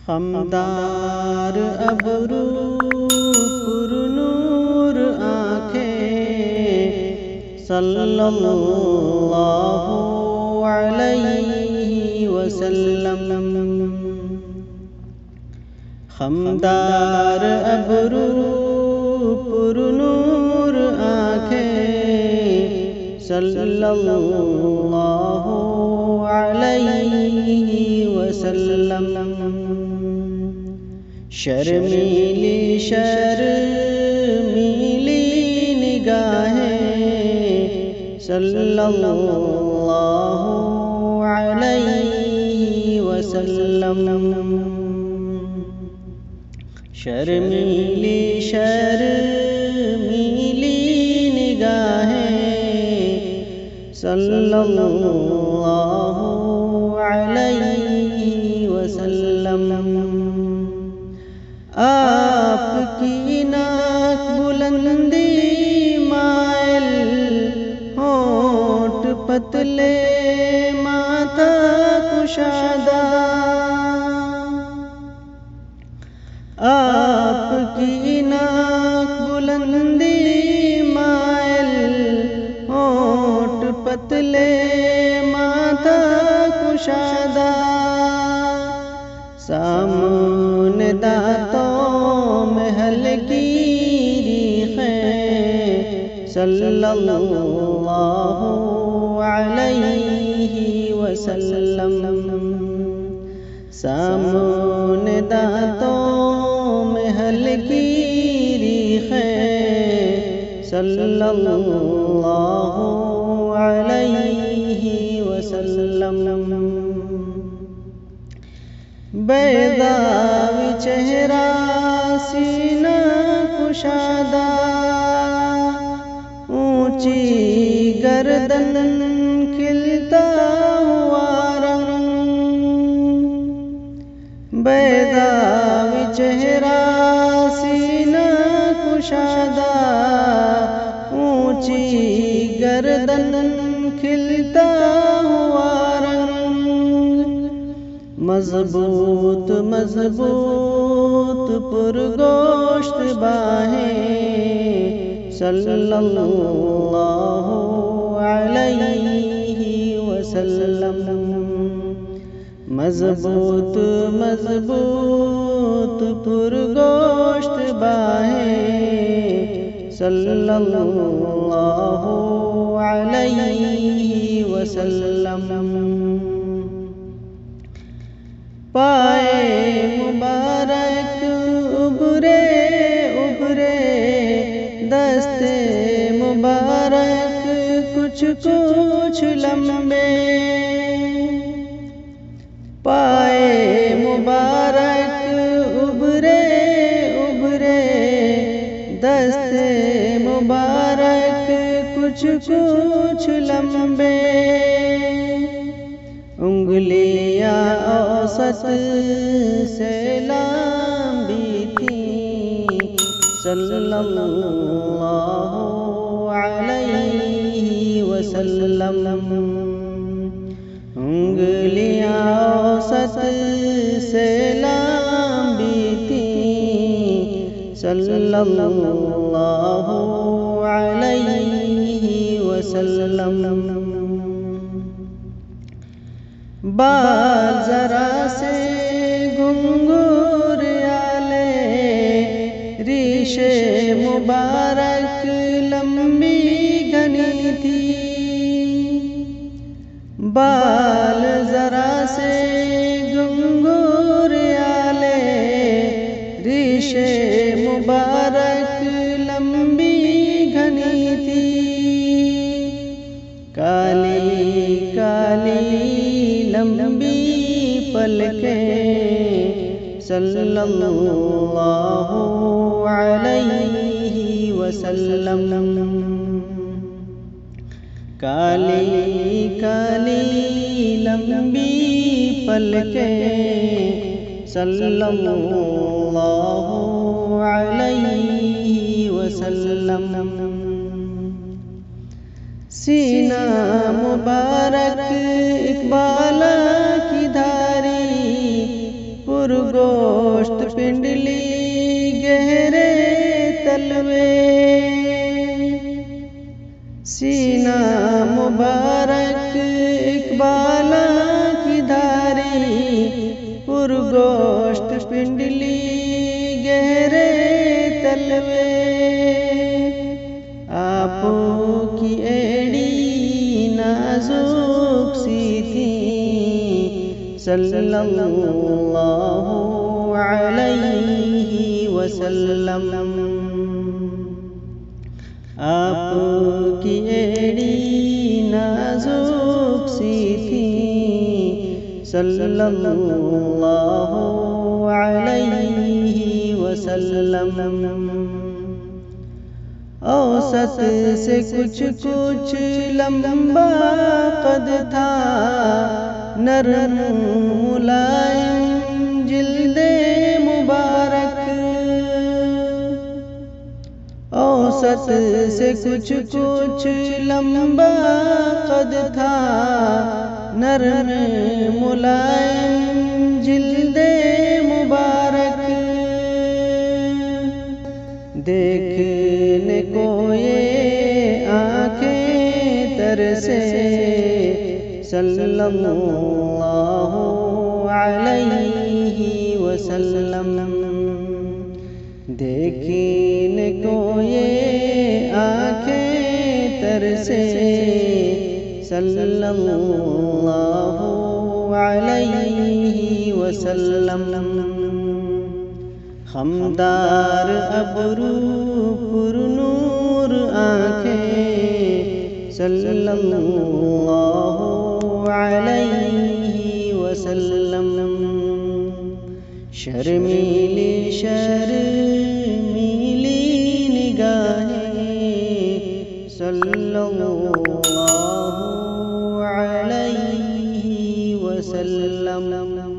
خمدار ابرو پر نور آنکھیں صلی اللہ علیہ وسلم۔ خمدار ابرو پر نور آنکھیں صلی اللہ علیہ وسلم۔ شرمیلی شرمیلی نگاہیں صلی اللہ علیہ وسلم۔ شرمیلی شرمیلی نگاہیں صلی اللہ علیہ وسلم۔ آپ کی ناک بلندی مائل، ہونٹ پتلے ماتھا کشادہ۔ آپ کی ناک بلندی مائل، ہونٹ پتلے ماتھا کشادہ۔ سامنے دانتوں میں ہلکی ریخیں صلی اللہ علیہ وسلم۔ سامنے دانتوں میں ہلکی ریخیں صلی اللہ علیہ وسلم۔ بیضاء چہرہ سینہ کشادہ، اونچی گردن کھلتا ہوا رنگ۔ بیضاء چہرہ سینہ کشادہ، اونچی گردن کھلتا ہوا رنگ۔ مضبوط مضبوط پرگوشت باہیں صلی اللہ علیہ وسلم۔ مضبوط مضبوط پرگوشت باہیں صلی اللہ علیہ وسلم۔ پائے مبارک ابھرے ابھرے، دستے مبارک کچھ کچھ لمبے۔ پائے مبارک ابھرے ابھرے، دستے مبارک کچھ کچھ لمبے۔ انگلیاں اوسط سے لمبی تھیں صلی اللہ علیہ وسلم۔ انگلیاں اوسط سے لمبی تھیں صلی اللہ علیہ وسلم۔ بال ذرا سے گھنگھریالے، ریشے مبارک لمبی گھنی تھی۔ بال ذرا سے گھنگھریالے، ریشے مبارک لمبی گھنی تھی۔ کالی کالی لمبی پلکیں صلی اللہ علیہ وسلم۔ کالی کالی لمبی پلکیں صلی اللہ علیہ وسلم۔ سینہ مبارک اقبالہ کی دھاری، پرگوشت پنڈلی گہرے تلوے سینہ مبارک اقبالہ کی دھاری پرگوشت پنڈلی گہرے تلوے آپ کی ایڑی نازک سی تھی صلی اللہ علیہ وسلم آپ کی ایڑی نازک سی تھی صلی اللہ علیہ وسلم اوسط سے کچھ لمبا قد تھا نرم ملائم جلد مبارک اوسط سے کچھ لمبا قد تھا نرم ملائم جلد مبارک دیکھنے کو یہ آنکھیں ترسے صلی اللہ علیہ وسلم دیکھنے کو یہ آنکھیں ترسے صلی اللہ علیہ وسلم خمدار ابرو پر نور آنکھیں صلی اللہ علیہ وسلم شرمیلی نگاہیں صلی اللہ علیہ وسلم